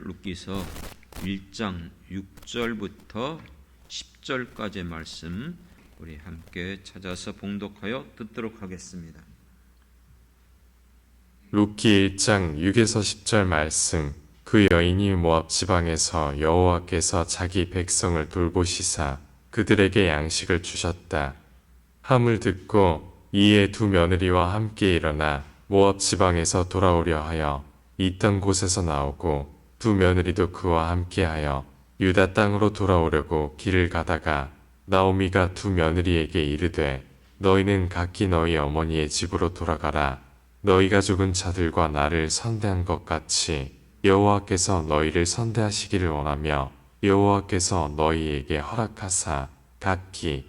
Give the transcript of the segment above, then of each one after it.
오늘 룻기서 1장 6절부터 10절까지의 말씀 우리 함께 찾아서 봉독하여 듣도록 하겠습니다. 룻기 1장 6에서 10절 말씀. 그 여인이 모압 지방에서 여호와께서 자기 백성을 돌보시사 그들에게 양식을 주셨다 함을 듣고 이에 두 며느리와 함께 일어나 모압 지방에서 돌아오려 하여 있던 곳에서 나오고 두 며느리도 그와 함께하여 유다 땅으로 돌아오려고 길을 가다가 나오미가 두 며느리에게 이르되 너희는 각기 너희 어머니의 집으로 돌아가라. 너희가 죽은 자들과 나를 선대한 것 같이 여호와께서 너희를 선대하시기를 원하며 여호와께서 너희에게 허락하사 각기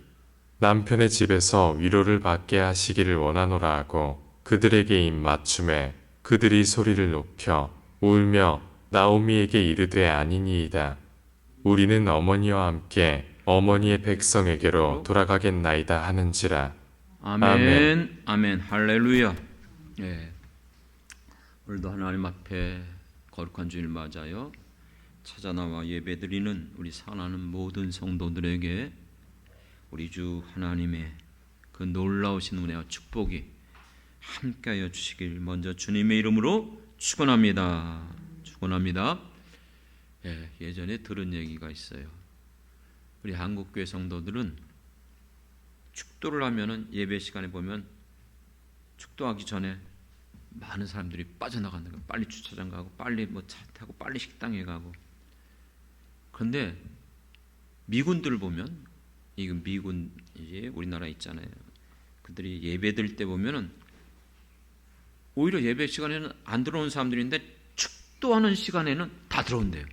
남편의 집에서 위로를 받게 하시기를 원하노라 하고 그들에게 입맞춤에 그들이 소리를 높여 울며 나오미에게 이르되 아니니이다. 우리는 어머니와 함께 어머니의 백성에게로 돌아가겠나이다 하는지라. 아멘. 아멘. 할렐루야. 오늘도 하나님 앞에 거룩한 주일 맞아요 찾아나와 예배드리는 우리 사랑하는 모든 성도들에게 우리 주 하나님의 그 놀라우신 은혜와 축복이 함께하여 주시길 먼저 주님의 이름으로 축원합니다. 축원합니다. 예전에 들은 얘기가 있어요. 우리 한국교회 성도들은 축도를 하면은 예배 시간에 보면 축도하기 전에 많은 사람들이 빠져나간다. 빨리 주차장 가고 빨리 뭐 차 타고 빨리 식당에 가고. 그런데 미군들 보면 이건 미군 이제 우리나라 있잖아요. 그들이 예배드릴 때 보면은 오히려 예배 시간에는 안 들어오는 사람들인데 축도하는 시간에는 다 들어온대요.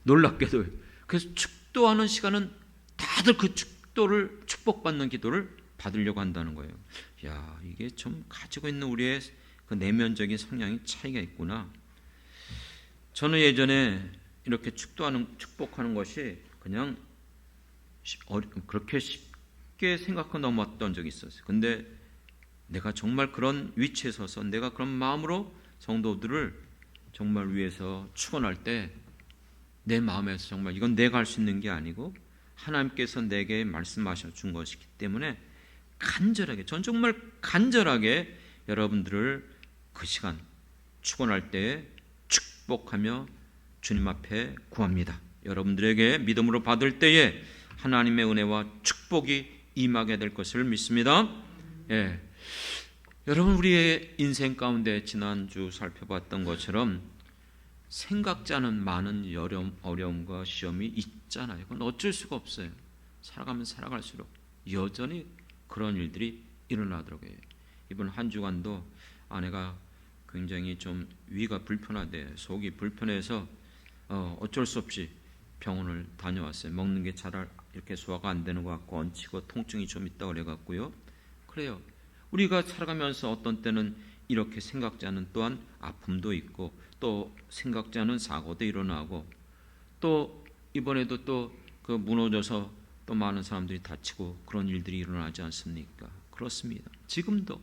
놀랍게도. 그래서 축도하는 시간은 다들 그 축도를 축복받는 기도를 받으려고 한다는 거예요. 야, 이게 좀 가지고 있는 우리의 그 내면적인 성향이 차이가 있구나. 저는 예전에 이렇게 축복하는 것이 그냥 그렇게 쉽게 생각하고 넘어왔던 적이 있었어요. 근데 내가 정말 그런 위치에 서서 내가 그런 마음으로 성도들을 정말 위해서 축원할 때 내 마음에서 정말 이건 내가 할 수 있는 게 아니고 하나님께서 내게 말씀하셔 준 것이기 때문에 간절하게, 전 정말 간절하게 여러분들을 그 시간 축원할 때 축복하며 주님 앞에 구합니다. 여러분들에게 믿음으로 받을 때에 하나님의 은혜와 축복이 임하게 될 것을 믿습니다. 여러분, 우리의 인생 가운데 지난주 살펴봤던 것처럼 생각지 않은 많은 어려움과 시험이 있잖아요. 그건 어쩔 수가 없어요. 살아가면 살아갈수록 여전히 그런 일들이 일어나더라고요. 이번 한 주간도 아내가 굉장히 좀 위가 불편하대, 속이 불편해서 어쩔 수 없이 병원을 다녀왔어요. 먹는 게 잘 이렇게 소화가 안 되는 것 같고 얹히고 통증이 좀 있다고 그래갖고요. 그래요. 우리가 살아가면서 어떤 때는 이렇게 생각지 않은 또한 아픔도 있고 또 생각지 않은 사고도 일어나고 또 이번에도 또 그 무너져서 또 많은 사람들이 다치고 그런 일들이 일어나지 않습니까? 그렇습니다. 지금도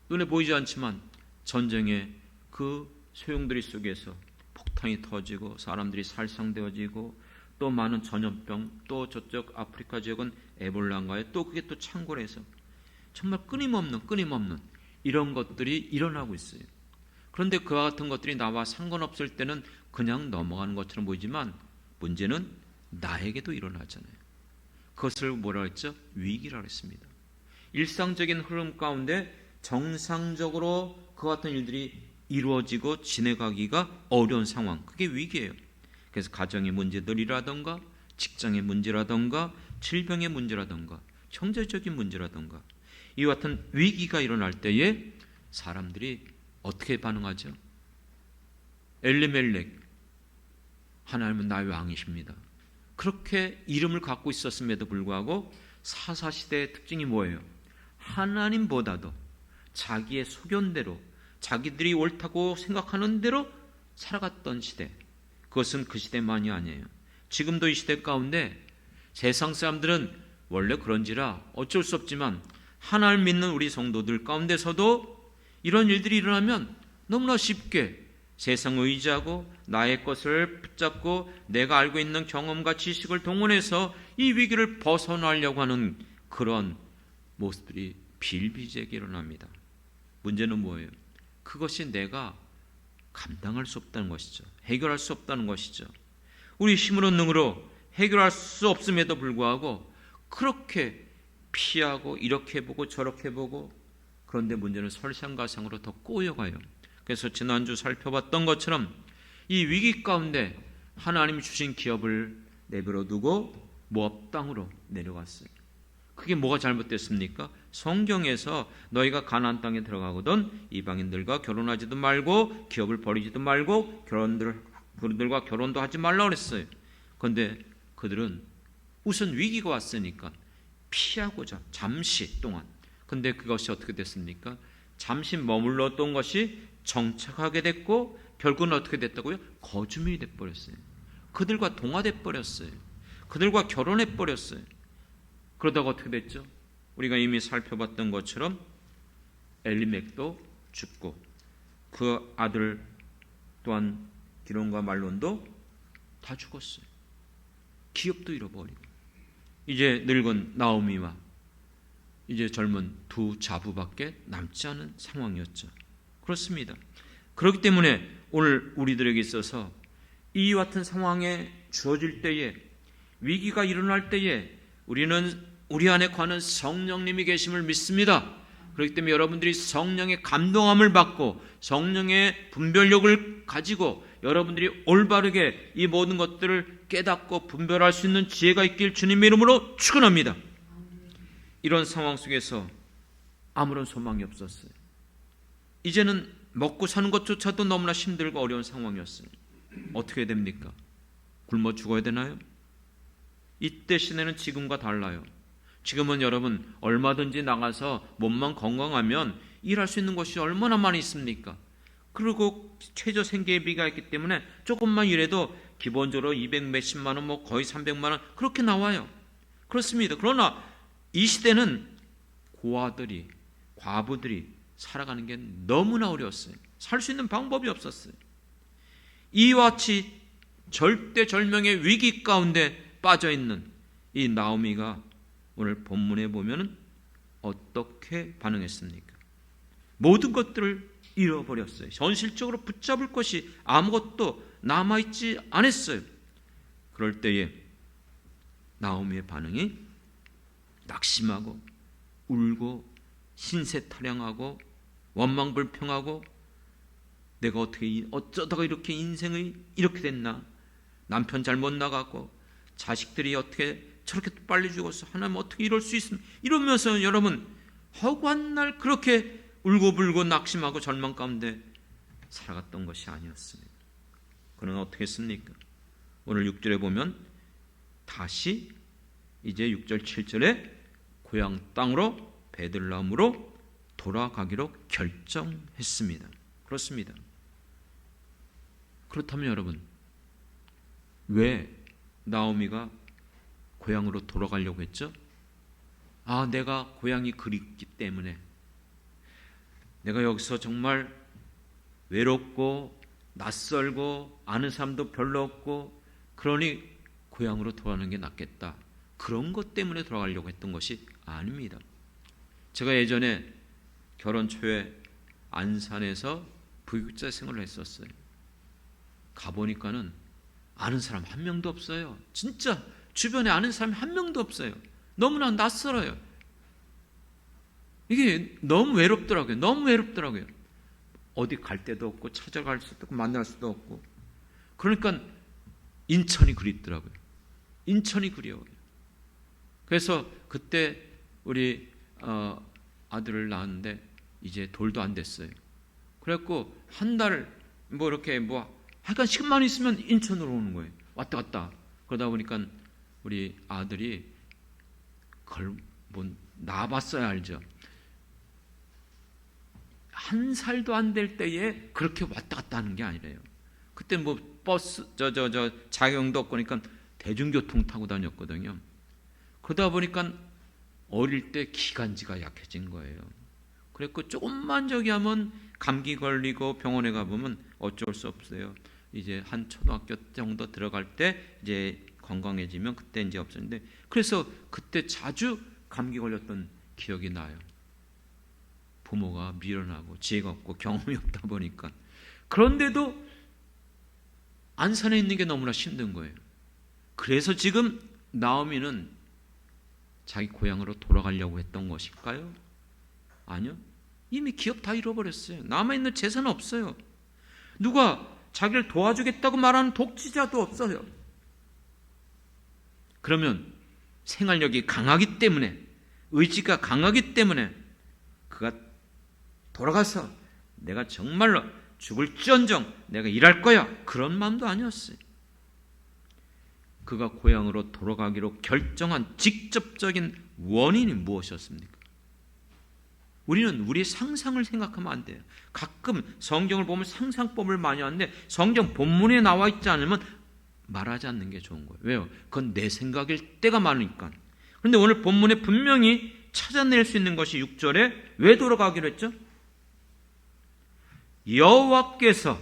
눈에 보이지 않지만 전쟁의 그 소용돌이 속에서 폭탄이 터지고 사람들이 살상되어지고 또 많은 전염병, 또 저쪽 아프리카 지역은 에볼라인가요? 또 그게 또 창궐해서 정말 끊임없는 이런 것들이 일어나고 있어요. 그런데 그와 같은 것들이 나와 상관없을 때는 그냥 넘어가는 것처럼 보이지만 문제는 나에게도 일어나잖아요. 그것을 뭐라 했죠? 위기라고 했습니다. 일상적인 흐름 가운데 정상적으로 그와 같은 일들이 이루어지고 지내가기가 어려운 상황, 그게 위기예요. 그래서 가정의 문제들이라던가 직장의 문제라던가 질병의 문제라던가 경제적인 문제라던가 이와 같은 위기가 일어날 때에 사람들이 어떻게 반응하죠? 엘리멜렉, 하나님은 나의 왕이십니다. 그렇게 이름을 갖고 있었음에도 불구하고 사사시대의 특징이 뭐예요? 하나님보다도 자기의 소견대로 자기들이 옳다고 생각하는 대로 살아갔던 시대, 그것은 그 시대만이 아니에요. 지금도 이 시대 가운데 세상 사람들은 원래 그런지라 어쩔 수 없지만 하나님 믿는 우리 성도들 가운데서도 이런 일들이 일어나면 너무나 쉽게 세상 의지하고 나의 것을 붙잡고 내가 알고 있는 경험과 지식을 동원해서 이 위기를 벗어나려고 하는 그런 모습들이 비일비재하게 일어납니다. 문제는 뭐예요? 그것이 내가 감당할 수 없다는 것이죠. 해결할 수 없다는 것이죠. 우리 힘으로 능으로 해결할 수 없음에도 불구하고 그렇게 피하고 이렇게 보고 저렇게 보고, 그런데 문제는 설상가상으로 더 꼬여가요. 그래서 지난주 살펴봤던 것처럼 이 위기 가운데 하나님이 주신 기업을 내버려 두고 모압 땅으로 내려갔어요. 그게 뭐가 잘못됐습니까? 성경에서 너희가 가나안 땅에 들어가거든 이방인들과 결혼하지도 말고 기업을 버리지도 말고 그들과 결혼도 하지 말라 그랬어요. 그런데 그들은 우선 위기가 왔으니까 피하고자 잠시 동안, 근데 그것이 어떻게 됐습니까? 잠시 머물렀던 것이 정착하게 됐고 결국은 어떻게 됐다고요? 거주민이 돼버렸어요. 그들과 동화돼 버렸어요. 그들과 결혼해 버렸어요. 그러다가 어떻게 됐죠? 우리가 이미 살펴봤던 것처럼 엘리맥도 죽고 그 아들 또한 기론과 말론도 다 죽었어요. 기업도 잃어버리고 이제 늙은 나오미와 이제 젊은 두 자부밖에 남지 않은 상황이었죠. 그렇습니다. 그렇기 때문에 오늘 우리들에게 있어서 이와 같은 상황에 주어질 때에, 위기가 일어날 때에 우리는 우리 안에 관한 성령님이 계심을 믿습니다. 그렇기 때문에 여러분들이 성령의 감동함을 받고 성령의 분별력을 가지고 여러분들이 올바르게 이 모든 것들을 깨닫고 분별할 수 있는 지혜가 있길 주님의 이름으로 축원합니다. 이런 상황 속에서 아무런 소망이 없었어요. 이제는 먹고 사는 것조차도 너무나 힘들고 어려운 상황이었어요. 어떻게 됩니까? 굶어 죽어야 되나요? 이때 시대는 지금과 달라요. 지금은 여러분 얼마든지 나가서 몸만 건강하면 일할 수 있는 것이 얼마나 많이 있습니까? 그리고 최저 생계비가 있기 때문에 조금만 일해도 기본적으로 200 몇십만 원, 거의 300만 원 그렇게 나와요. 그렇습니다. 그러나 이 시대는 고아들이, 과부들이 살아가는 게 너무나 어려웠어요. 살 수 있는 방법이 없었어요. 이와 같이 절대절명의 위기 가운데 빠져있는 이 나오미가 오늘 본문에 보면 어떻게 반응했습니까? 모든 것들을 잃어버렸어요. 현실적으로 붙잡을 것이 아무것도 남아있지 않았어요. 그럴 때에 나오미의 반응이 낙심하고 울고 신세타령하고 원망불평하고 내가 어쩌다가 이렇게 인생이 이렇게 됐나, 남편 잘못 나가고 자식들이 어떻게 저렇게 빨리 죽었어, 하나님 어떻게 이럴 수 있습니까? 이러면서 여러분 허구한 날 그렇게 울고불고 낙심하고 절망 가운데 살아갔던 것이 아니었습니다. 그는 어떻게 했습니까? 오늘 6절에 보면 다시 이제 6절 7절에 고향 땅으로 베들레헴으로 돌아가기로 결정했습니다. 그렇습니다. 그렇다면 여러분 왜 나오미가 고향으로 돌아가려고 했죠? 내가 고향이 그립기 때문에, 내가 여기서 정말 외롭고 낯설고 아는 사람도 별로 없고 그러니 고향으로 돌아가는 게 낫겠다, 그런 것 때문에 돌아가려고 했던 것이 아닙니다. 제가 예전에 결혼 초에 안산에서 부육자 생활을 했었어요. 가보니까는 아는 사람 한 명도 없어요. 진짜 주변에 아는 사람이 한 명도 없어요. 너무나 낯설어요. 이게 너무 외롭더라고요. 너무 외롭더라고요. 어디 갈 데도 없고 찾아갈 수도 없고 만날 수도 없고. 그러니까 인천이 그립더라고요. 인천이 그리워요. 그래서 그때 우리 아들을 낳았는데 이제 돌도 안 됐어요. 그래갖고 한 달 이렇게 하여간 시간만 있으면 인천으로 오는 거예요. 왔다 갔다. 그러다 보니까 우리 아들이 그걸 낳아봤어야 알죠. 한 살도 안 될 때에 그렇게 왔다 갔다 하는 게 아니래요. 그때 버스 자격증도 없고 그러니까 대중교통 타고 다녔거든요. 그러다 보니까 어릴 때 기관지가 약해진 거예요. 그랬고 조금만 저기 하면 감기 걸리고 병원에 가보면 어쩔 수 없어요. 이제 한 초등학교 정도 들어갈 때 이제 건강해지면 그때 이제 없었는데, 그래서 그때 자주 감기 걸렸던 기억이 나요. 부모가 미련하고 지혜가 없고 경험이 없다 보니까. 그런데도 안산에 있는 게 너무나 힘든 거예요. 그래서 지금 나오미는 자기 고향으로 돌아가려고 했던 것일까요? 아니요. 이미 기업 다 잃어버렸어요. 남아있는 재산은 없어요. 누가 자기를 도와주겠다고 말하는 독지자도 없어요. 그러면 생활력이 강하기 때문에, 의지가 강하기 때문에 그가 돌아가서 내가 정말로 죽을지언정 내가 일할 거야, 그런 마음도 아니었어요. 그가 고향으로 돌아가기로 결정한 직접적인 원인이 무엇이었습니까? 우리는 우리 상상을 생각하면 안 돼요. 가끔 성경을 보면 상상법을 많이 하는데 성경 본문에 나와 있지 않으면 말하지 않는 게 좋은 거예요. 왜요? 그건 내 생각일 때가 많으니까. 그런데 오늘 본문에 분명히 찾아낼 수 있는 것이 6절에 왜 돌아가기로 했죠? 여호와께서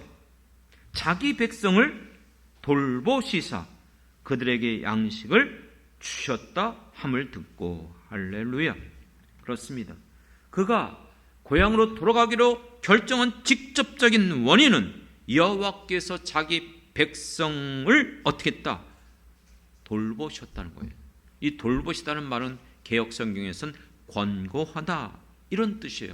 자기 백성을 돌보시사 그들에게 양식을 주셨다 함을 듣고. 할렐루야. 그렇습니다. 그가 고향으로 돌아가기로 결정한 직접적인 원인은 여호와께서 자기 백성을 어떻게 했다? 돌보셨다는 거예요. 이 돌보시다는 말은 개역 성경에서는 권고하다, 이런 뜻이에요.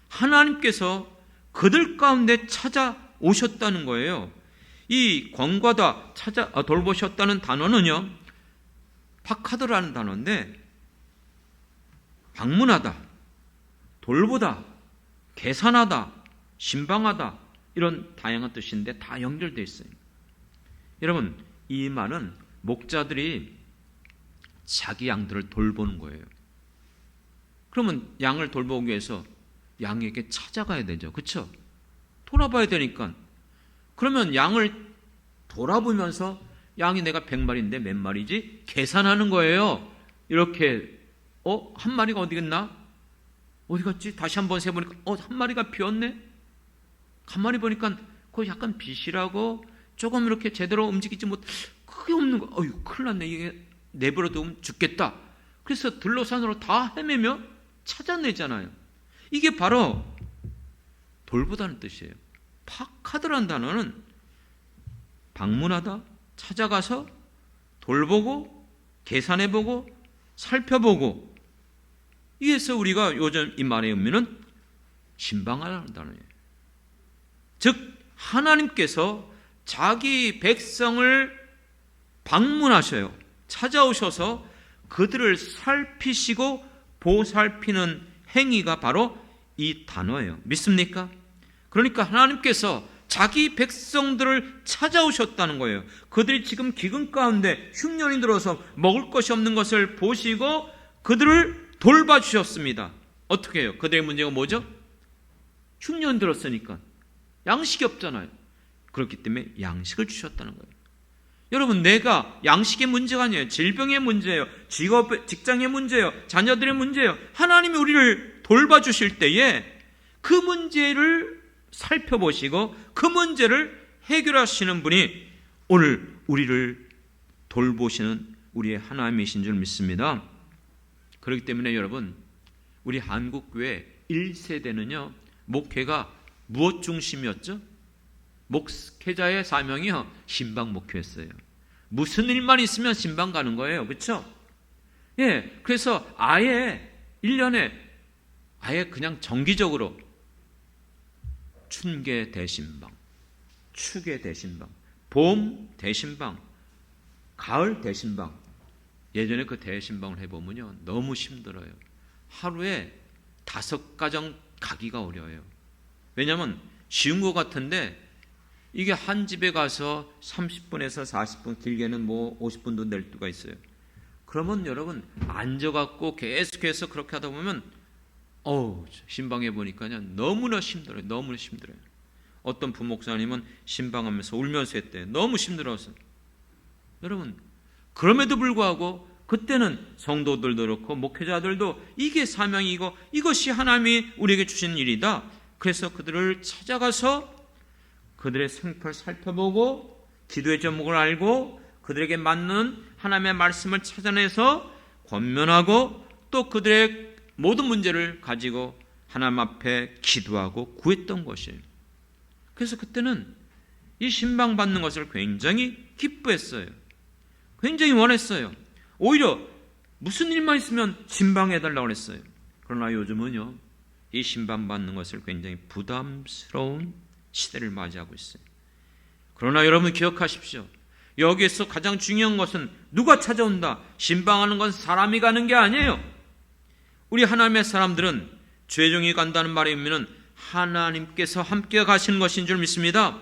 하나님께서 그들 가운데 찾아오셨다는 거예요. 이 권고하다, 돌보셨다는 단어는요, 파카드라는 단어인데 방문하다, 돌보다, 계산하다, 신방하다, 이런 다양한 뜻인데 다 연결되어 있어요. 여러분, 이 말은 목자들이 자기 양들을 돌보는 거예요. 그러면 양을 돌보기 위해서 양에게 찾아가야 되죠. 그렇죠? 돌아봐야 되니까. 그러면 양을 돌아보면서 양이 내가 100마리인데 몇 마리지? 계산하는 거예요. 이렇게 한 마리가 어디 갔나? 어디 갔지? 다시 한번 세보니까 한 마리가 비었네? 가만히 보니까 그거 약간 비실하고 조금 이렇게 제대로 움직이지 못, 그게 없는 거. 큰일 났네. 이게 내버려두면 죽겠다. 그래서 들로산으로 다 헤매며 찾아내잖아요. 이게 바로 돌보다는 뜻이에요. 파카드라는 단어는 방문하다, 찾아가서 돌보고, 계산해보고, 살펴보고. 이에서 우리가 요즘 이 말의 의미는 신방하다는 단어예요. 즉 하나님께서 자기 백성을 방문하셔요. 찾아오셔서 그들을 살피시고 보살피는 행위가 바로 이 단어예요. 믿습니까? 그러니까 하나님께서 자기 백성들을 찾아오셨다는 거예요. 그들이 지금 기근 가운데 흉년이 들어서 먹을 것이 없는 것을 보시고 그들을 돌봐주셨습니다. 어떻게 해요? 그들의 문제가 뭐죠? 흉년 들었으니까 양식이 없잖아요. 그렇기 때문에 양식을 주셨다는 거예요. 여러분, 내가 양식의 문제가 아니에요. 질병의 문제예요. 직장의 문제예요. 자녀들의 문제예요. 하나님이 우리를 돌봐주실 때에 그 문제를 살펴보시고 그 문제를 해결하시는 분이 오늘 우리를 돌보시는 우리의 하나님이신 줄 믿습니다. 그렇기 때문에 여러분, 우리 한국교회 1세대는요, 목회가 무엇 중심이었죠? 목회자의 사명이요, 신방 목회였어요. 무슨 일만 있으면 신방 가는 거예요. 그렇죠? 예, 그래서 아예 1년에 아예 그냥 정기적으로 춘계 대신방, 추계 대신방, 봄 대신방, 가을 대신방. 예전에 그 대신방을 해보면요, 너무 힘들어요. 하루에 5가정 가기가 어려워요. 왜냐하면 쉬운 것 같은데 이게 한 집에 가서 30분에서 40분, 길게는 뭐 50분도 낼 때가 있어요. 그러면 여러분 앉아갖고 계속해서 그렇게 하다 보면 신방해 보니까요, 너무나 힘들어요. 너무나 힘들어요. 어떤 부목사님은 신방하면서 울면서 했대요. 너무 힘들어서. 여러분, 그럼에도 불구하고 그때는 성도들도 그렇고 목회자들도 이게 사명이고 이것이 하나님이 우리에게 주신 일이다. 그래서 그들을 찾아가서 그들의 생애를 살펴보고 기도의 제목을 알고 그들에게 맞는 하나님의 말씀을 찾아내서 권면하고 또 그들의 모든 문제를 가지고 하나님 앞에 기도하고 구했던 것이에요. 그래서 그때는 이 신방받는 것을 굉장히 기뻐했어요. 굉장히 원했어요. 오히려 무슨 일만 있으면 신방해달라고 했어요. 그러나 요즘은요, 이 신방받는 것을 굉장히 부담스러운 시대를 맞이하고 있어요. 그러나 여러분 기억하십시오. 여기에서 가장 중요한 것은 누가 찾아온다. 신방하는 건 사람이 가는 게 아니에요. 우리 하나님의 사람들은 죄종이 간다는 말에 의미는 하나님께서 함께 가시는 것인 줄 믿습니다.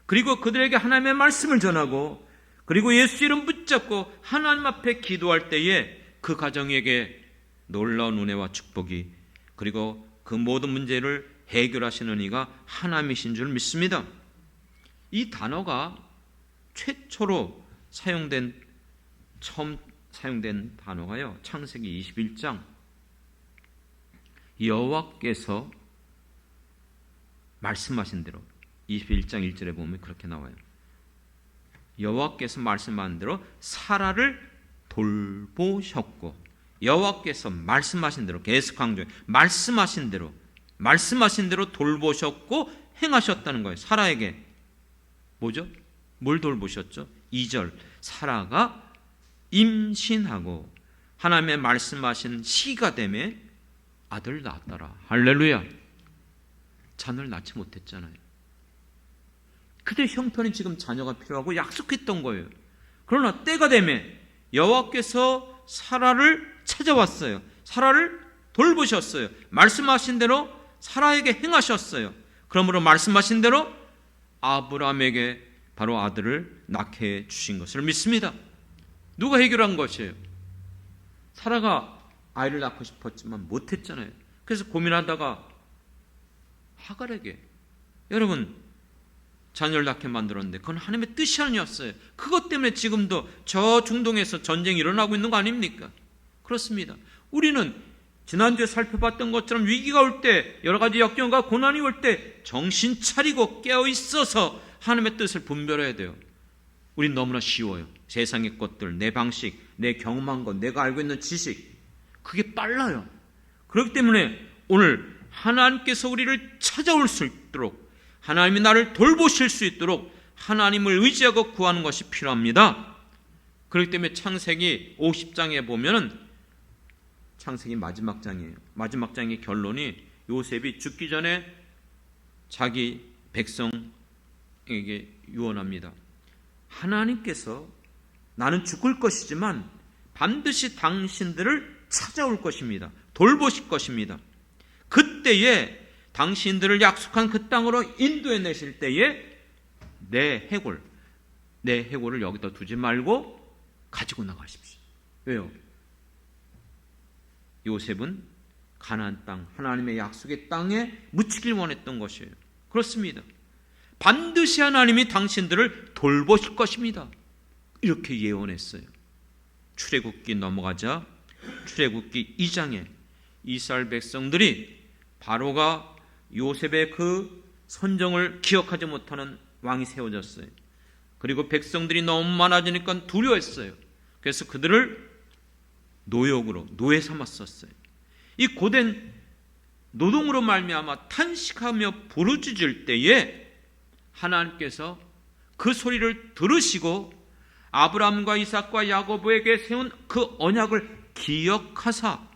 그리고 그들에게 하나님의 말씀을 전하고 그리고 예수 이름 붙잡고 하나님 앞에 기도할 때에 그 가정에게 놀라운 은혜와 축복이 그리고 그 모든 문제를 해결하시는 이가 하나님이신 줄 믿습니다. 이 단어가 최초로 처음 사용된 단어가요, 창세기 21장 여호와께서 말씀하신 대로 21장 1절에 보면 그렇게 나와요. 여호와께서 말씀하신 대로 사라를 돌보셨고, 여호와께서 말씀하신 대로, 계속 강조해요. 말씀하신 대로 돌보셨고 행하셨다는 거예요. 사라에게 뭐죠? 뭘 돌보셨죠? 2절 사라가 임신하고 하나님의 말씀하신 시기가 되매 아들을 낳았더라. 할렐루야. 자녀를 낳지 못했잖아요. 그때 형편이 지금 자녀가 필요하고 약속했던 거예요. 그러나 때가 되매 여호와께서 사라를 찾아왔어요. 사라를 돌보셨어요. 말씀하신 대로 사라에게 행하셨어요. 그러므로 말씀하신 대로 아브라함에게 바로 아들을 낳게 해 주신 것을 믿습니다. 누가 해결한 것이에요? 사라가 아이를 낳고 싶었지만 못했잖아요. 그래서 고민하다가 하갈에게, 여러분 자녀를 낳게 만들었는데 그건 하나님의 뜻이 아니었어요. 그것 때문에 지금도 저 중동에서 전쟁이 일어나고 있는 거 아닙니까? 그렇습니다. 우리는 지난주에 살펴봤던 것처럼 위기가 올 때, 여러 가지 역경과 고난이 올 때 정신 차리고 깨어 있어서 하나님의 뜻을 분별해야 돼요. 우린 너무나 쉬워요. 세상의 것들, 내 방식, 내 경험한 것, 내가 알고 있는 지식, 그게 빨라요. 그렇기 때문에 오늘 하나님께서 우리를 찾아올 수 있도록, 하나님이 나를 돌보실 수 있도록 하나님을 의지하고 구하는 것이 필요합니다. 그렇기 때문에 창세기 50장에 보면은, 창세기 마지막 장이에요. 마지막 장의 결론이 요셉이 죽기 전에 자기 백성에게 유언합니다. 하나님께서 나는 죽을 것이지만 반드시 당신들을 찾아올 것입니다. 돌보실 것입니다. 그때에 당신들을 약속한 그 땅으로 인도해 내실 때에 내 해골을 여기다 두지 말고 가지고 나가십시오. 왜요? 요셉은 가나안 땅, 하나님의 약속의 땅에 묻히길 원했던 것이에요. 그렇습니다. 반드시 하나님이 당신들을 돌보실 것입니다. 이렇게 예언했어요. 출애굽기 넘어가자 출애굽기 2장에 이스라엘 백성들이 바로가 요셉의 그 선정을 기억하지 못하는 왕이 세워졌어요. 그리고 백성들이 너무 많아지니까 두려워했어요. 그래서 그들을 노예 삼았었어요. 이 고된 노동으로 말미암아 탄식하며 부르짖을 때에 하나님께서 그 소리를 들으시고 아브라함과 이삭과 야고보에게 세운 그 언약을 기억하사,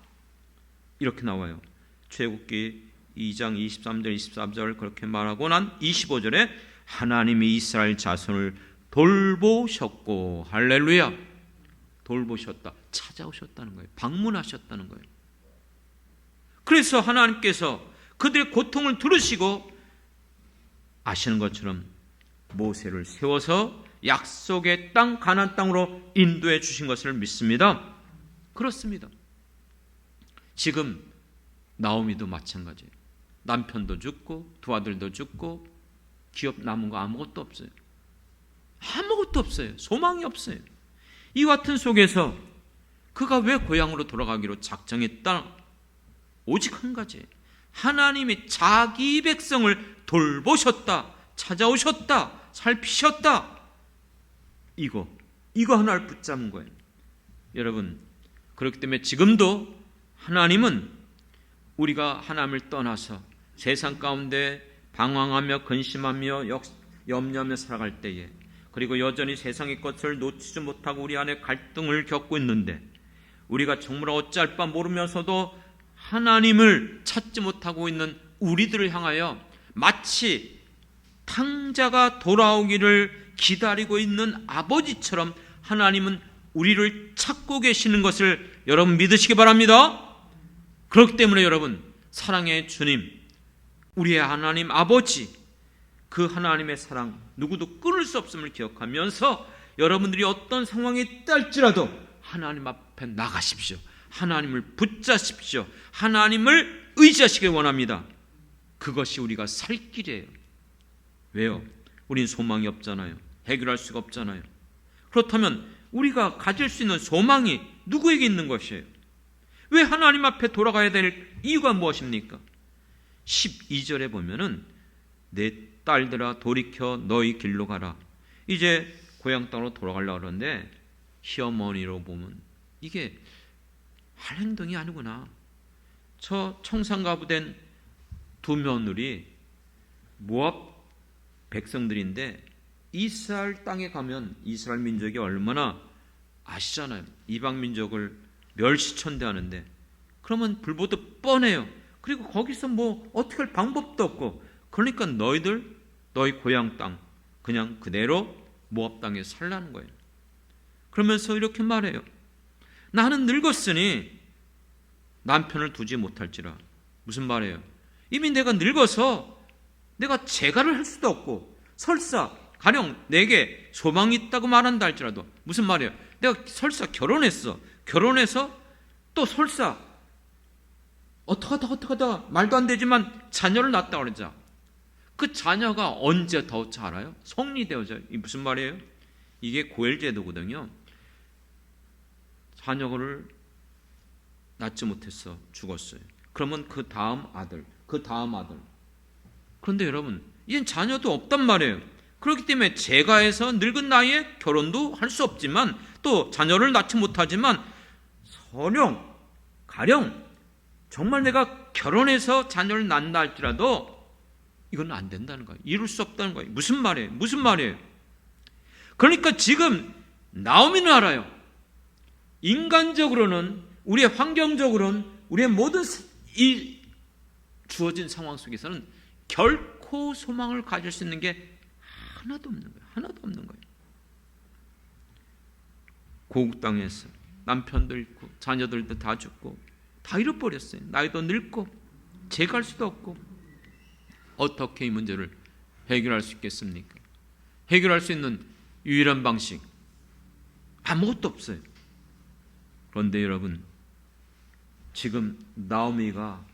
이렇게 나와요. 출애굽기 2장 23절 24절 그렇게 말하고 난 25절에 하나님이 이스라엘 자손을 돌보셨고, 할렐루야, 돌보셨다, 찾아오셨다는 거예요. 방문하셨다는 거예요. 그래서 하나님께서 그들의 고통을 들으시고 아시는 것처럼 모세를 세워서 약속의 땅 가나안 땅으로 인도해 주신 것을 믿습니다. 그렇습니다. 지금 나오미도 마찬가지예요. 남편도 죽고 두 아들도 죽고 기업 남은 거 아무것도 없어요. 아무것도 없어요. 소망이 없어요. 이 같은 속에서 그가 왜 고향으로 돌아가기로 작정했다? 오직 한 가지, 하나님이 자기 백성을 돌보셨다, 찾아오셨다, 살피셨다. 이거 하나를 붙잡은 거예요. 여러분, 그렇기 때문에 지금도 하나님은 우리가 하나님을 떠나서 세상 가운데 방황하며 근심하며 염려하며 살아갈 때에, 그리고 여전히 세상의 것을 놓치지 못하고 우리 안에 갈등을 겪고 있는데, 우리가 정말 어찌할 바 모르면서도 하나님을 찾지 못하고 있는 우리들을 향하여 마치 탕자가 돌아오기를 기다리고 있는 아버지처럼 하나님은 우리를 찾고 계시는 것을 여러분 믿으시기 바랍니다. 그렇기 때문에 여러분, 사랑의 주님, 우리의 하나님 아버지, 그 하나님의 사랑 누구도 끊을 수 없음을 기억하면서 여러분들이 어떤 상황에 있다 할지라도 하나님 앞에 나가십시오. 하나님을 붙잡으십시오. 하나님을 의지하시길 원합니다. 그것이 우리가 살 길이에요. 왜요? 우린 소망이 없잖아요. 해결할 수가 없잖아요. 그렇다면 우리가 가질 수 있는 소망이 누구에게 있는 것이에요? 왜 하나님 앞에 돌아가야 될 이유가 무엇입니까? 12절에 보면은 내 딸들아 돌이켜 너희 길로 가라. 이제 고향 땅으로 돌아가려고 그러는데 시어머니로 보면 이게 할 행동이 아니구나. 저 청산가부된 두 며느리 모압 백성들인데 이스라엘 땅에 가면 이스라엘 민족이 얼마나 아시잖아요. 이방 민족을 멸시천대하는데, 그러면 불보듯 뻔해요. 그리고 거기서 뭐 어떻게 할 방법도 없고, 그러니까 너희 고향 땅 그냥 그대로 모압 땅에 살라는 거예요. 그러면서 이렇게 말해요. 나는 늙었으니 남편을 두지 못할지라. 무슨 말이에요? 이미 내가 늙어서 내가 재가를 할 수도 없고, 설사 가령 내게 소망이 있다고 말한다 할지라도, 무슨 말이에요? 내가 설사 결혼해서 또 설사 어떡하다 말도 안 되지만 자녀를 낳았다 그러자, 그 자녀가 언제 더 자라요? 성리되어져요. 이 무슨 말이에요? 이게 고엘제도거든요. 자녀를 낳지 못했어, 죽었어요. 그러면 그 다음 아들. 그런데 여러분, 이젠 자녀도 없단 말이에요. 그렇기 때문에 재가해서 늙은 나이에 결혼도 할 수 없지만, 또 자녀를 낳지 못하지만, 가령 정말 내가 결혼해서 자녀를 낳는다 할지라도 이건 안 된다는 거예요. 이룰 수 없다는 거예요. 무슨 말이에요? 그러니까 지금 나오미는 알아요. 인간적으로는, 우리의 환경적으로는, 우리의 모든 이 주어진 상황 속에서는 결코 소망을 가질 수 있는 게 하나도 없는 거예요. 고국 땅에서 남편도 잃고 자녀들도 다 죽고 다 잃어버렸어요. 나이도 늙고 재갈 수도 없고, 어떻게 이 문제를 해결할 수 있겠습니까? 해결할 수 있는 유일한 방식, 아무것도 없어요. 그런데 여러분, 지금 나오미가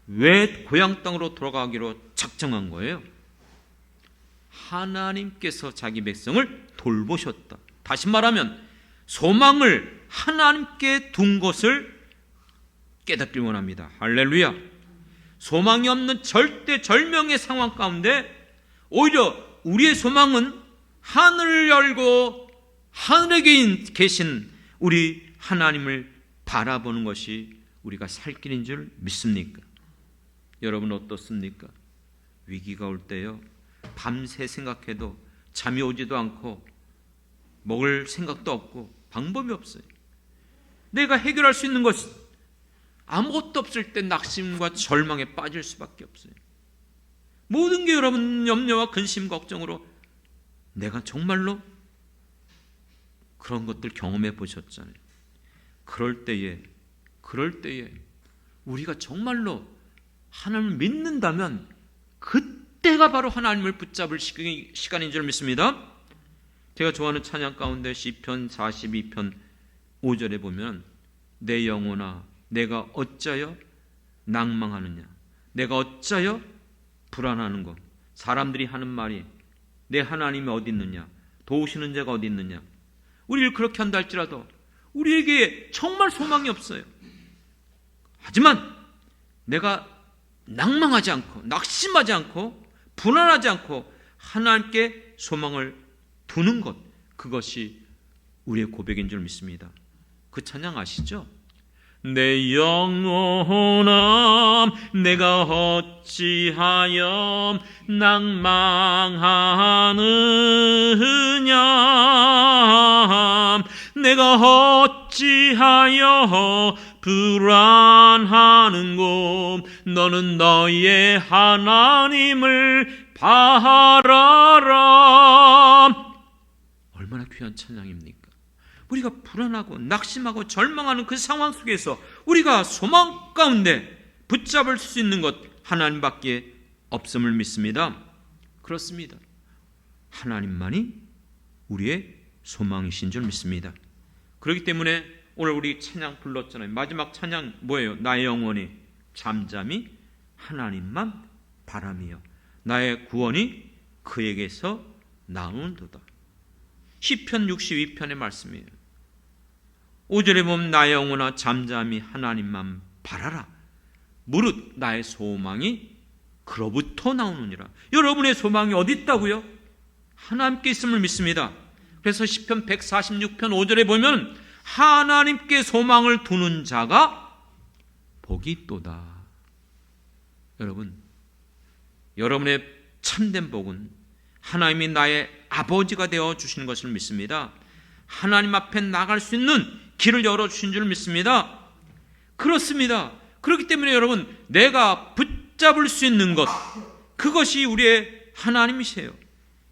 왜 고향 땅으로 돌아가기로 작정한 거예요? 하나님께서 자기 백성을 돌보셨다. 다시 말하면 소망을 하나님께 둔 것을 깨닫길 원합니다. 할렐루야. 소망이 없는 절대절명의 상황 가운데 오히려 우리의 소망은 하늘을 열고 하늘에 계신 우리 하나님을 바라보는 것이 우리가 살 길인 줄 믿습니까? 여러분 어떻습니까? 위기가 올 때요, 밤새 생각해도 잠이 오지도 않고 먹을 생각도 없고 방법이 없어요. 내가 해결할 수 있는 것이 아무것도 없을 때 낙심과 절망에 빠질 수밖에 없어요. 모든 게 여러분 염려와 근심 걱정으로, 내가 정말로 그런 것들 경험해 보셨잖아요. 그럴 때에 우리가 정말로 하나님을 믿는다면 그때가 바로 하나님을 붙잡을 시간인 줄 믿습니다. 제가 좋아하는 찬양 가운데 시편 42편 5절에 보면, 내 영혼아 내가 어찌하여 낭망하느냐, 내가 어찌하여 불안하는고, 사람들이 하는 말이 내 하나님이 어디 있느냐, 도우시는 자가 어디 있느냐. 우리를 그렇게 한다 할지라도 우리에게 정말 소망이 없어요. 하지만 내가 낭망하지 않고 낙심하지 않고 불안하지 않고 하나님께 소망을 두는 것, 그것이 우리의 고백인 줄 믿습니다. 그 찬양 아시죠? 내 영혼아 내가 어찌하여 낭망하느냐, 내가 어찌하여 불안하는고, 너는 너의 하나님을 바라라. 얼마나 귀한 찬양입니까? 우리가 불안하고 낙심하고 절망하는 그 상황 속에서 우리가 소망 가운데 붙잡을 수 있는 것 하나님밖에 없음을 믿습니다. 그렇습니다. 하나님만이 우리의 소망이신 줄 믿습니다. 그렇기 때문에 오늘 우리 찬양 불렀잖아요. 마지막 찬양 뭐예요? 나의 영혼이 잠잠히 하나님만 바라며 나의 구원이 그에게서 나오는도다. 시편 62편의 말씀이에요. 5절에 보면 나의 영혼아 잠잠히 하나님만 바라라. 무릇 나의 소망이 그로부터 나오느니라. 여러분의 소망이 어디 있다고요? 하나님께 있음을 믿습니다. 그래서 시편 146편 5절에 보면 하나님께 소망을 두는 자가 복이 있도다. 여러분, 여러분의 참된 복은 하나님이 나의 아버지가 되어 주시는 것을 믿습니다. 하나님 앞에 나갈 수 있는 길을 열어주신 줄 믿습니다. 그렇습니다. 그렇기 때문에 여러분, 내가 붙잡을 수 있는 것, 그것이 우리의 하나님이세요.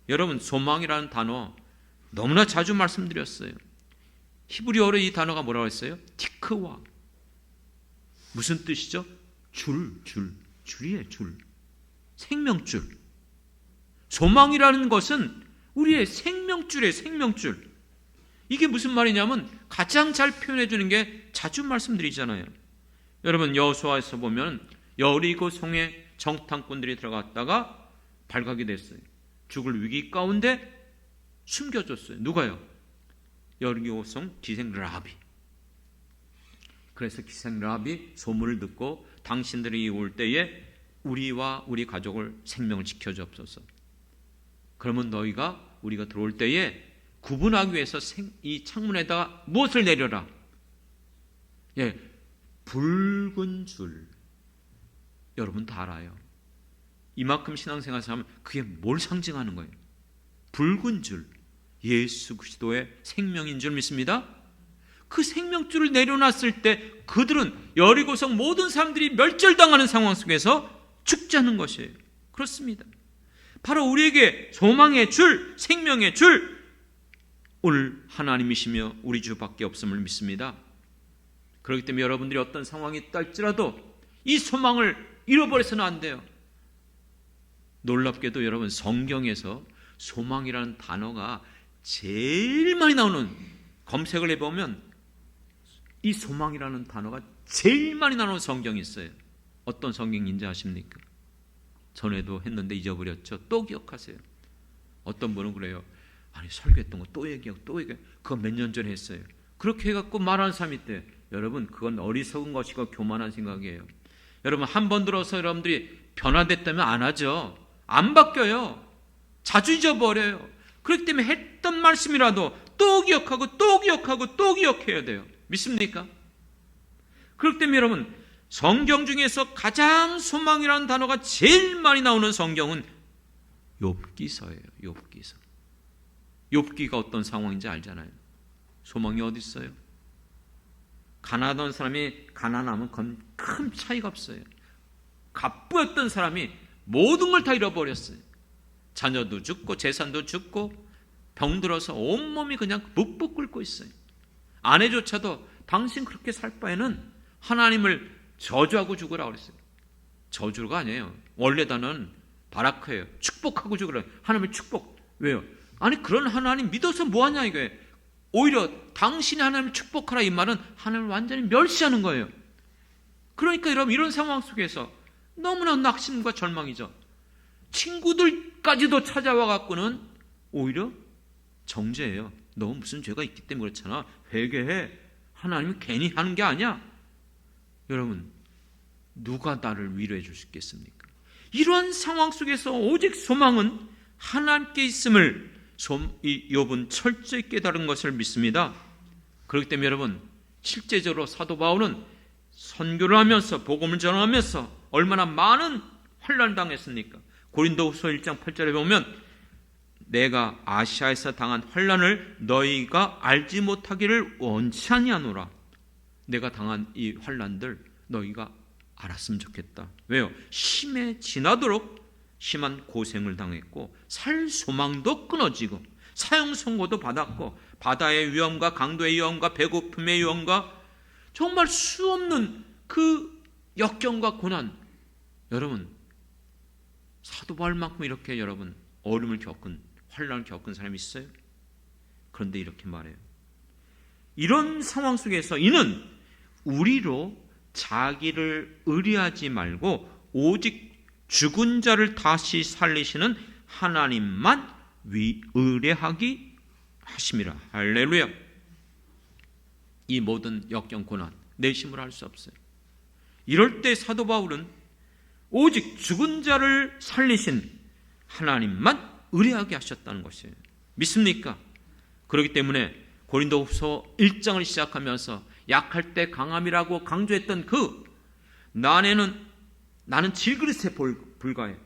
여러분, 소망이라는 단어 너무나 자주 말씀드렸어요. 히브리어로 이 단어가 뭐라고 했어요? 티크와. 무슨 뜻이죠? 줄이에요, 줄. 생명줄. 소망이라는 것은 우리의 생명줄이에요, 생명줄. 이게 무슨 말이냐면 가장 잘 표현해 주는 게 자주 말씀드리잖아요. 여러분, 여호수아에서 보면 여리고 성에 정탐꾼들이 들어갔다가 발각이 됐어요. 죽을 위기 가운데 숨겨줬어요. 누가요? 여리고 성 기생 라합이. 그래서 기생 라합이 소문을 듣고 당신들이 올 때에 우리와 우리 가족을 생명을 지켜주옵소서. 그러면 우리가 들어올 때에 구분하기 위해서 이 창문에다가 무엇을 내려라? 예, 붉은 줄. 여러분 다 알아요. 이만큼 신앙생활을 하면 그게 뭘 상징하는 거예요? 붉은 줄. 예수 그리스도의 생명인 줄 믿습니다. 그 생명줄을 내려놨을 때 그들은 여리고성 모든 사람들이 멸절당하는 상황 속에서 죽지 않는 것이에요. 그렇습니다. 바로 우리에게 소망의 줄, 생명의 줄, 오늘 하나님이시며 우리 주밖에 없음을 믿습니다. 그렇기 때문에 여러분들이 어떤 상황이 있다 할지라도 이 소망을 잃어버려서는 안 돼요. 놀랍게도 여러분, 성경에서 소망이라는 단어가 제일 많이 나오는, 검색을 해보면 이 소망이라는 단어가 제일 많이 나오는 성경이 있어요. 어떤 성경인지 아십니까? 전에도 했는데 잊어버렸죠. 또 기억하세요. 어떤 분은 그래요. 아니, 설교했던 거 또 얘기하고 또 얘기하고, 그거 몇 년 전에 했어요. 그렇게 해갖고 말하는 사람이 있대. 여러분, 그건 어리석은 것이고 교만한 생각이에요. 여러분, 한 번 들어서 여러분들이 변화됐다면 안 하죠. 안 바뀌어요. 자주 잊어버려요. 그렇기 때문에 했던 말씀이라도 또 기억하고 또 기억하고 또 기억해야 돼요. 믿습니까? 그렇기 때문에 여러분, 성경 중에서 가장 소망이라는 단어가 제일 많이 나오는 성경은 욥기서예요. 욥기서. 욥기가 어떤 상황인지 알잖아요. 소망이 어디 있어요? 가난하던 사람이 가난하면 그건 큰 차이가 없어요. 갑부였던 사람이 모든 걸 다 잃어버렸어요. 자녀도 죽고 재산도 죽고 병들어서 온몸이 그냥 묵묵 끓고 있어요. 아내조차도 당신 그렇게 살 바에는 하나님을 저주하고 죽으라 그랬어요. 저주가 아니에요. 원래 단어는 바라크예요. 축복하고 죽으라. 하나님의 축복. 왜요? 아니, 그런 하나님 믿어서 뭐하냐 이거예요. 오히려 당신이 하나님을 축복하라 이 말은 하나님을 완전히 멸시하는 거예요. 그러니까 여러분, 이런 상황 속에서 너무나 낙심과 절망이죠. 친구들까지도 찾아와 갖고는 오히려 정죄해요. 너 무슨 죄가 있기 때문에 그렇잖아. 회개해. 하나님은 괜히 하는 게 아니야. 여러분, 누가 나를 위로해 줄 수 있겠습니까? 이러한 상황 속에서 오직 소망은 하나님께 있음을 욥은 철저히 깨달은 것을 믿습니다. 그렇기 때문에 여러분, 실제적으로 사도 바울은 선교를 하면서 복음을 전하면서 얼마나 많은 환난을 당했습니까? 고린도후서 1장 8절에 보면 내가 아시아에서 당한 환난을 너희가 알지 못하기를 원치 아니하노라. 내가 당한 이 환난들 너희가 알았으면 좋겠다. 왜요? 심해 지나도록 심한 고생을 당했고 살 소망도 끊어지고 사형 선고도 받았고 바다의 위험과 강도의 위험과 배고픔의 위험과 정말 수없는 그 역경과 고난, 여러분 사도 바울만큼 이렇게 여러분 어려움을 겪은 환난을 겪은 사람이 있어요? 그런데 이렇게 말해요. 이런 상황 속에서 이는 우리로 자기를 의뢰하지 말고 오직 죽은 자를 다시 살리시는 하나님만 의뢰하기 하심이라. 할렐루야. 이 모든 역경 고난 내 힘으로 할 수 없어요. 이럴 때 사도 바울은 오직 죽은 자를 살리신 하나님만 의뢰하게 하셨다는 것이에요. 믿습니까? 그렇기 때문에 고린도후서 1장을 시작하면서 약할 때 강함이라고 강조했던 그 나는 질그릇에 불과해.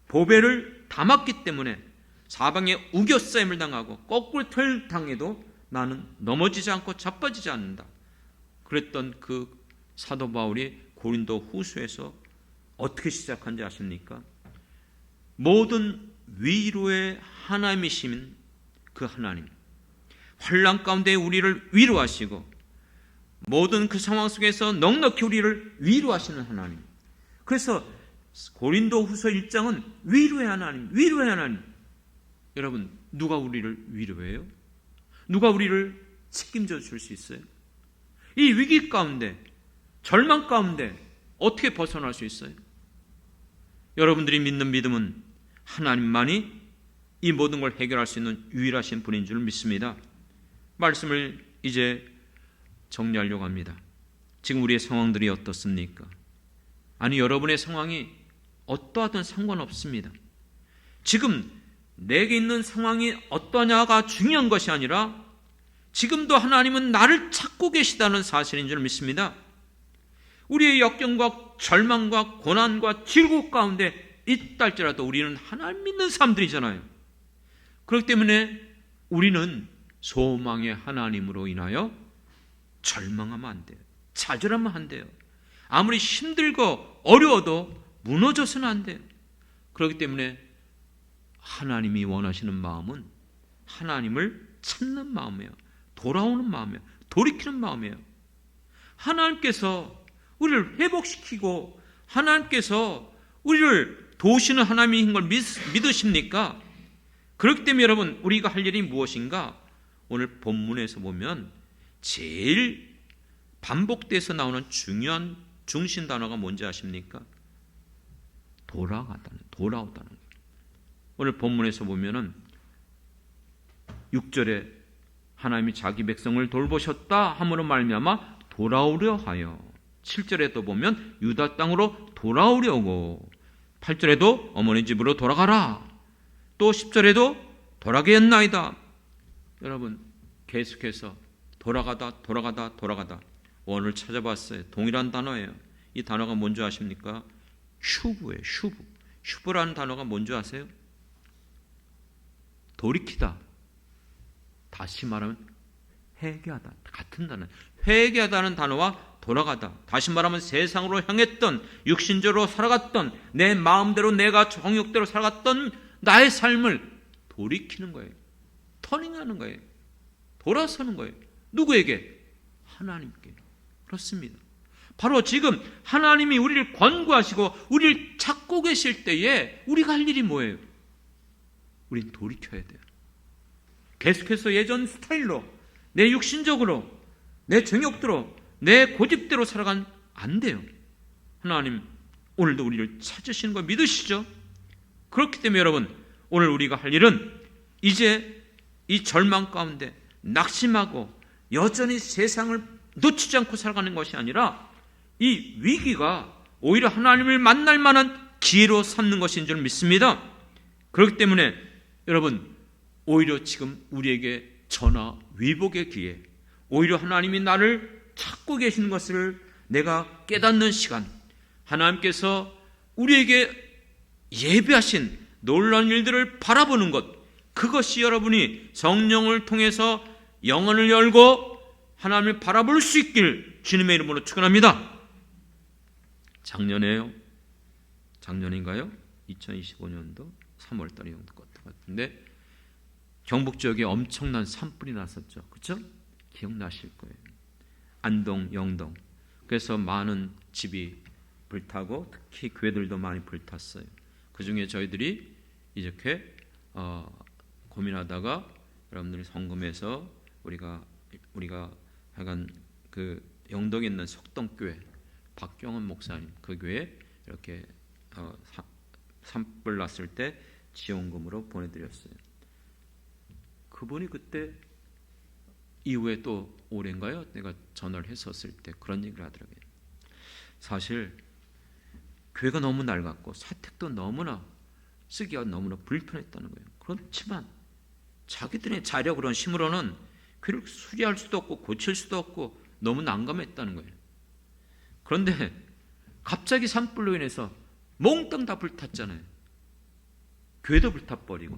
보배를 담았기 때문에 사방에 우겨싸임을 당하고 거꾸로 털 당해도 나는 넘어지지 않고 자빠지지 않는다. 그랬던 그 사도 바울이 고린도 후서에서 어떻게 시작한지 아십니까? 모든 위로의 하나님이신 그 하나님, 환난 가운데 우리를 위로하시고 모든 그 상황 속에서 넉넉히 우리를 위로하시는 하나님. 그래서 고린도 후서 1장은 위로의 하나님, 위로의 하나님. 여러분, 누가 우리를 위로해요? 누가 우리를 책임져 줄 수 있어요? 이 위기 가운데, 절망 가운데 어떻게 벗어날 수 있어요? 여러분들이 믿는 믿음은 하나님만이 이 모든 걸 해결할 수 있는 유일하신 분인 줄 믿습니다. 말씀을 이제 정리하려고 합니다. 지금 우리의 상황들이 어떻습니까? 아니, 여러분의 상황이 어떠하든 상관없습니다. 지금 내게 있는 상황이 어떠냐가 중요한 것이 아니라 지금도 하나님은 나를 찾고 계시다는 사실인 줄 믿습니다. 우리의 역경과 절망과 고난과 질곡 가운데 있다 할지라도 우리는 하나님 믿는 사람들이잖아요. 그렇기 때문에 우리는 소망의 하나님으로 인하여 절망하면 안 돼요. 좌절하면 안 돼요. 아무리 힘들고 어려워도 무너져서는 안 돼요. 그렇기 때문에 하나님이 원하시는 마음은 하나님을 찾는 마음이에요. 돌아오는 마음이에요. 돌이키는 마음이에요. 하나님께서 우리를 회복시키고 하나님께서 우리를 도우시는 하나님인 걸 믿으십니까? 그렇기 때문에 여러분, 우리가 할 일이 무엇인가? 오늘 본문에서 보면 제일 반복돼서 나오는 중요한 중심 단어가 뭔지 아십니까? 돌아오다는 거예요. 오늘 본문에서 보면은 6절에 하나님이 자기 백성을 돌보셨다 함으로 말미암아 돌아오려 하여, 7절에도 보면 유다 땅으로 돌아오려고, 8절에도 어머니 집으로 돌아가라, 또 10절에도 돌아게 했나이다. 여러분, 계속해서 돌아가다 원어를 찾아봤어요. 동일한 단어예요. 이 단어가 뭔지 아십니까? 슈브예요. 슈브라는 단어가 뭔지 아세요? 돌이키다. 다시 말하면 회개하다. 같은 단어. 회개하다는 단어와 돌아가다. 다시 말하면 세상으로 향했던, 육신적으로 살아갔던, 내 마음대로 내가 정욕대로 살아갔던 나의 삶을 돌이키는 거예요. 터닝하는 거예요. 돌아서는 거예요. 누구에게? 하나님께. 그렇습니다. 바로 지금 하나님이 우리를 권고하시고 우리를 찾고 계실 때에 우리가 할 일이 뭐예요? 우린 돌이켜야 돼요. 계속해서 예전 스타일로, 내 육신적으로, 내 정욕대로, 내 고집대로 살아가면 안 돼요. 하나님 오늘도 우리를 찾으시는 거 믿으시죠? 그렇기 때문에 여러분, 오늘 우리가 할 일은 이제 이 절망 가운데 낙심하고 여전히 세상을 놓치지 않고 살아가는 것이 아니라 이 위기가 오히려 하나님을 만날 만한 기회로 삼는 것인 줄 믿습니다. 그렇기 때문에 여러분, 오히려 지금 우리에게 전화 위복의 기회, 오히려 하나님이 나를 찾고 계시는 것을 내가 깨닫는 시간, 하나님께서 우리에게 예비하신 놀라운 일들을 바라보는 것, 그것이 여러분이 성령을 통해서 영혼을 열고 하나님을 바라볼 수 있길 주님의 이름으로 축원합니다. 작년인가요? 2025년도 3월 달에 정도 것 같은데 경북 지역에 엄청난 산불이 났었죠. 그렇죠? 기억나실 거예요. 안동, 영동. 그래서 많은 집이 불타고 특히 교회들도 많이 불탔어요. 그중에 저희들이 이렇게 고민하다가 여러분들이 성금해서 우리가 하여간 그 영동에 있는 석동교회 박경원 목사님 그 교회 이렇게 산불 났을 때 지원금으로 보내드렸어요. 그분이 그때 이후에 또 올해인가요? 내가 전화를 했었을 때 그런 얘기를 하더라고요. 사실 교회가 너무 낡았고 사택도 너무나 쓰기가 너무나 불편했다는 거예요. 그렇지만 자기들의 자력으로는 힘으로는 교회를 수리할 수도 없고 고칠 수도 없고 너무 난감했다는 거예요. 그런데 갑자기 산불로 인해서 몽땅 다 불탔잖아요. 교회도 불타버리고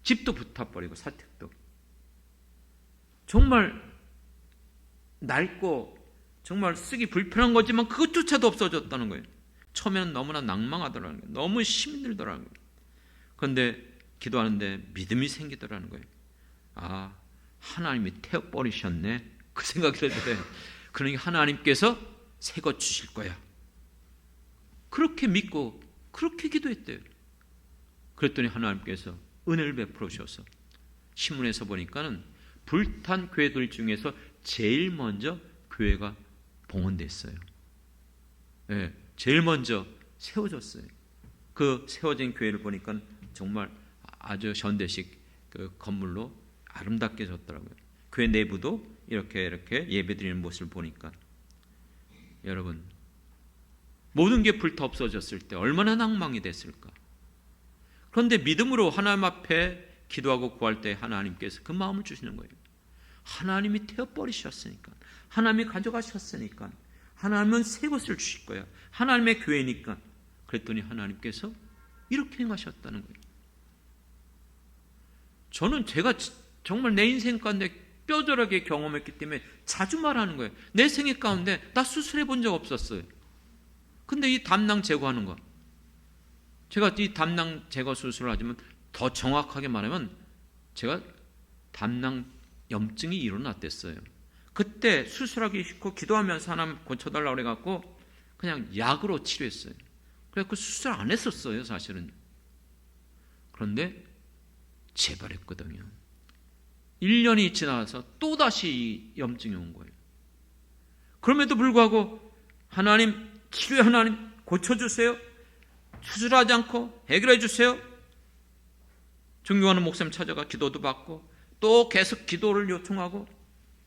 집도 불타버리고 사택도. 정말 낡고 정말 쓰기 불편한 거지만 그것조차도 없어졌다는 거예요. 처음에는 너무나 낭망하더라는 거예요. 너무 힘이 들더라는 거예요. 그런데 기도하는데 믿음이 생기더라는 거예요. 아, 하나님이 태워버리셨네. 그 생각이 들어요. 그러니까 하나님께서 새 것 주실 거야. 그렇게 믿고 그렇게 기도했대요. 그랬더니 하나님께서 은혜를 베풀어 주셔서 신문에서 보니까는 불탄 교회들 중에서 제일 먼저 교회가 봉헌됐어요. 네, 제일 먼저 세워졌어요. 그 세워진 교회를 보니까 정말 아주 현대식 그 건물로 아름답게 졌더라고요. 교회 내부도 이렇게 예배드리는 모습을 보니까 여러분 모든 게 불타 없어졌을 때 얼마나 낭망이 됐을까. 그런데 믿음으로 하나님 앞에 기도하고 구할 때 하나님께서 그 마음을 주시는 거예요. 하나님이 태워버리셨으니까, 하나님이 가져가셨으니까 하나님은 새 것을 주실 거야. 하나님의 교회니까. 그랬더니 하나님께서 이렇게 행하셨다는 거예요. 저는 제가 정말 내 인생 가운데 뼈저하게 경험했기 때문에 자주 말하는 거예요. 내 생애 가운데 나 수술해 본 적 없었어요. 근데 이 담낭 제거하는 거, 제가 이 담낭 제거 수술을 하지만 더 정확하게 말하면 제가 담낭 염증이 일어났댔어요. 그때 수술하기 싫고 기도하면서 하나님 고쳐달라고 그래갖고 그냥 약으로 치료했어요. 그래서 그 수술 안 했었어요, 사실은. 그런데 재발했거든요. 1년이 지나서 또다시 이 염증이 온 거예요. 그럼에도 불구하고 하나님, 치료의 하나님 고쳐주세요. 수술하지 않고 해결해 주세요. 존경하는 목사님 찾아가 기도도 받고 또 계속 기도를 요청하고,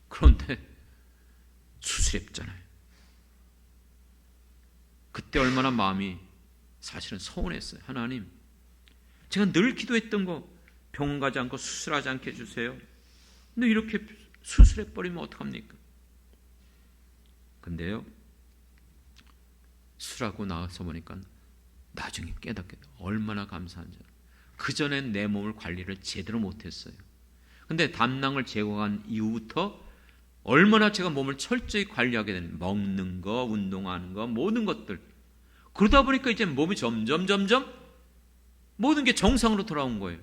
그런데 수술했잖아요. 그때 얼마나 마음이 사실은 서운했어요. 하나님, 제가 늘 기도했던 거 병원 가지 않고 수술하지 않게 해주세요. 근데 이렇게 수술해버리면 어떡합니까? 근데요, 수술하고 나와서 보니까 나중에 깨닫게 돼요. 얼마나 감사한지. 그전엔 내 몸을 관리를 제대로 못했어요. 근데 담낭을 제거한 이후부터 얼마나 제가 몸을 철저히 관리하게 되는, 먹는 거, 운동하는 거, 모든 것들. 그러다 보니까 이제 몸이 점점 모든 게 정상으로 돌아온 거예요.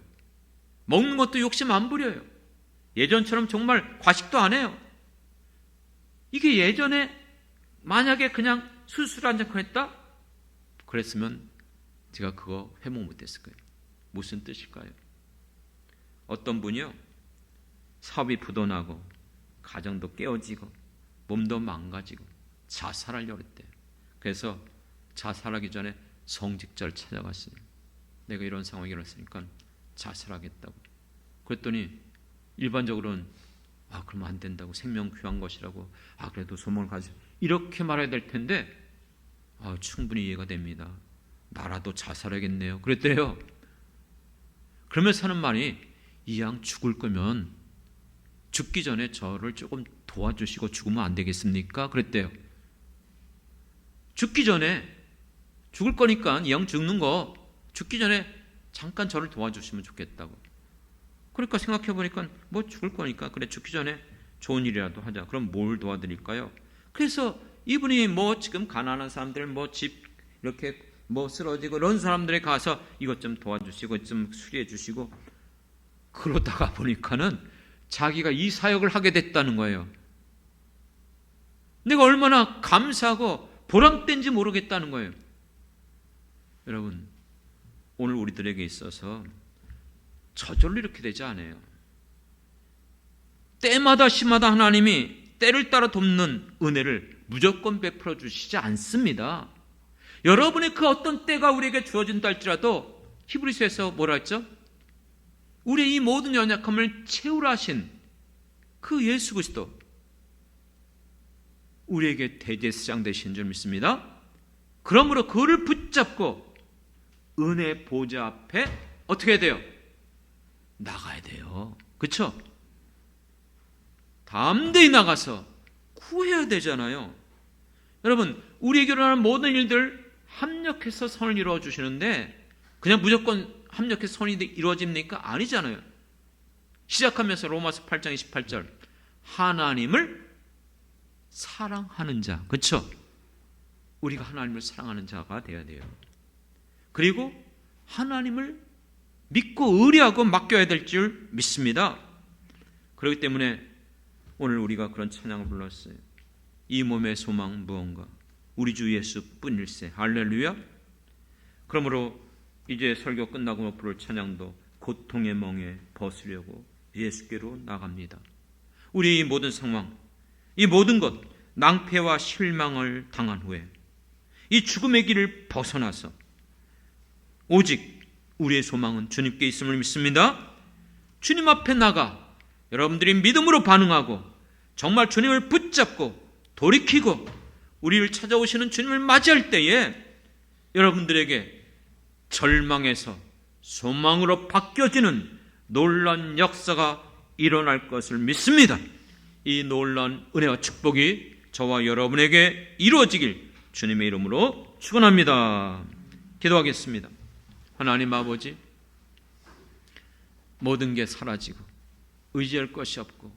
먹는 것도 욕심 안 부려요. 예전처럼 정말 과식도 안 해요. 이게 예전에 만약에 그냥 수술하지 않고 했다? 그랬으면 제가 그거 회복 못했을 거예요. 무슨 뜻일까요? 어떤 분이요, 사업이 부도나고 가정도 깨어지고 몸도 망가지고 자살하려고 했대요. 그래서 자살하기 전에 성직자를 찾아갔어요. 내가 이런 상황이 일어났으니까 자살하겠다고. 그랬더니 일반적으로는 그러면 안 된다고, 생명 귀한 것이라고, 그래도 소망을 가지, 이렇게 말해야 될 텐데 충분히 이해가 됩니다. 나라도 자살하겠네요 그랬대요. 그러면서 하는 말이, 이 양 죽을 거면 죽기 전에 저를 조금 도와주시고 죽으면 안 되겠습니까? 그랬대요. 죽기 전에, 죽을 거니까 이 양 죽는 거 죽기 전에 잠깐 저를 도와주시면 좋겠다고. 그러니까 생각해 보니까 뭐 죽을 거니까 그래, 죽기 전에 좋은 일이라도 하자. 그럼 뭘 도와드릴까요? 그래서 이분이 뭐 지금 가난한 사람들, 뭐 집 이렇게 뭐 쓰러지고 이런 사람들에 가서 이것 좀 도와주시고 좀 수리해 주시고, 그러다가 보니까는 자기가 이 사역을 하게 됐다는 거예요. 내가 얼마나 감사하고 보람된지 모르겠다는 거예요. 여러분, 오늘 우리들에게 있어서 저절로 이렇게 되지 않아요. 때마다 시마다 하나님이 때를 따라 돕는 은혜를 무조건 베풀어 주시지 않습니다. 여러분의 그 어떤 때가 우리에게 주어진다 할지라도 히브리서에서 뭐라 했죠? 우리의 이 모든 연약함을 채우라 하신 그 예수 그리스도, 우리에게 대제사장 되신 줄 믿습니다. 그러므로 그를 붙잡고 은혜 보좌 앞에 어떻게 해야 돼요? 나가야 돼요. 그렇죠? 담대히 나가서 구해야 되잖아요. 여러분, 우리에게 일어나는 모든 일들 합력해서 선을 이루어 주시는데 그냥 무조건 합력해서 선이 이루어집니까? 아니잖아요. 시작하면서 로마서 8장 28절, 하나님을 사랑하는 자, 그렇죠? 우리가 하나님을 사랑하는 자가 되어야 돼요. 그리고 하나님을 믿고 의뢰하고 맡겨야 될 줄 믿습니다. 그렇기 때문에 오늘 우리가 그런 찬양을 불렀어요. 이 몸의 소망 무언가, 우리 주 예수뿐일세. 할렐루야. 그러므로 이제 설교 끝나고 부를 찬양도 고통의 멍에 벗으려고 예수께로 나갑니다. 우리 이 모든 상황, 이 모든 것, 낭패와 실망을 당한 후에 이 죽음의 길을 벗어나서 오직 우리의 소망은 주님께 있음을 믿습니다. 주님 앞에 나가 여러분들이 믿음으로 반응하고 정말 주님을 붙잡고 돌이키고 우리를 찾아오시는 주님을 맞이할 때에 여러분들에게 절망에서 소망으로 바뀌어지는 놀라운 역사가 일어날 것을 믿습니다. 이 놀라운 은혜와 축복이 저와 여러분에게 이루어지길 주님의 이름으로 축원합니다. 기도하겠습니다. 하나님 아버지, 모든 게 사라지고 의지할 것이 없고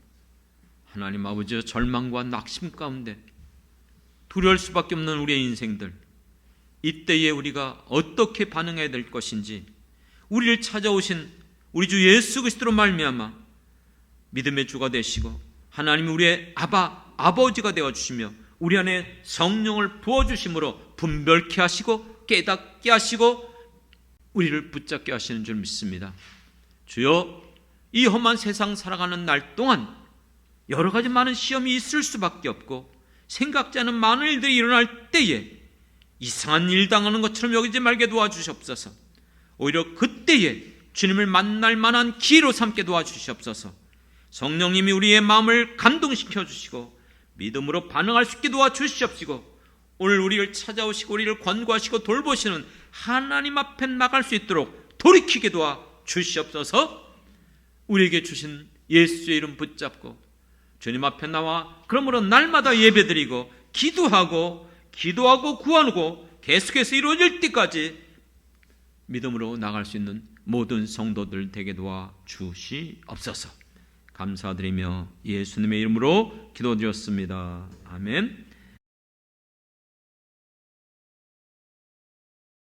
하나님 아버지의 절망과 낙심 가운데 두려울 수밖에 없는 우리의 인생들, 이때에 우리가 어떻게 반응해야 될 것인지 우리를 찾아오신 우리 주 예수 그리스도로 말미암아 믿음의 주가 되시고 하나님이 우리의 아버지가 되어주시며 우리 안에 성령을 부어주심으로 분별케 하시고 깨닫게 하시고 우리를 붙잡게 하시는 줄 믿습니다. 주여, 이 험한 세상 살아가는 날 동안 여러 가지 많은 시험이 있을 수밖에 없고 생각지 않은 많은 일들이 일어날 때에 이상한 일 당하는 것처럼 여기지 말게 도와주시옵소서. 오히려 그때에 주님을 만날 만한 기회로 삼게 도와주시옵소서. 성령님이 우리의 마음을 감동시켜 주시고 믿음으로 반응할 수 있게 도와주시옵시고 오늘 우리를 찾아오시고 우리를 권고하시고 돌보시는 하나님 앞에 나갈 수 있도록 돌이키게 도와주시옵소서. 우리에게 주신 예수의 이름 붙잡고 주님 앞에 나와 그러므로 날마다 예배드리고 기도하고 구하고 계속해서 이루어질 때까지 믿음으로 나갈 수 있는 모든 성도들 되게 도와주시옵소서. 감사드리며 예수님의 이름으로 기도드렸습니다. 아멘.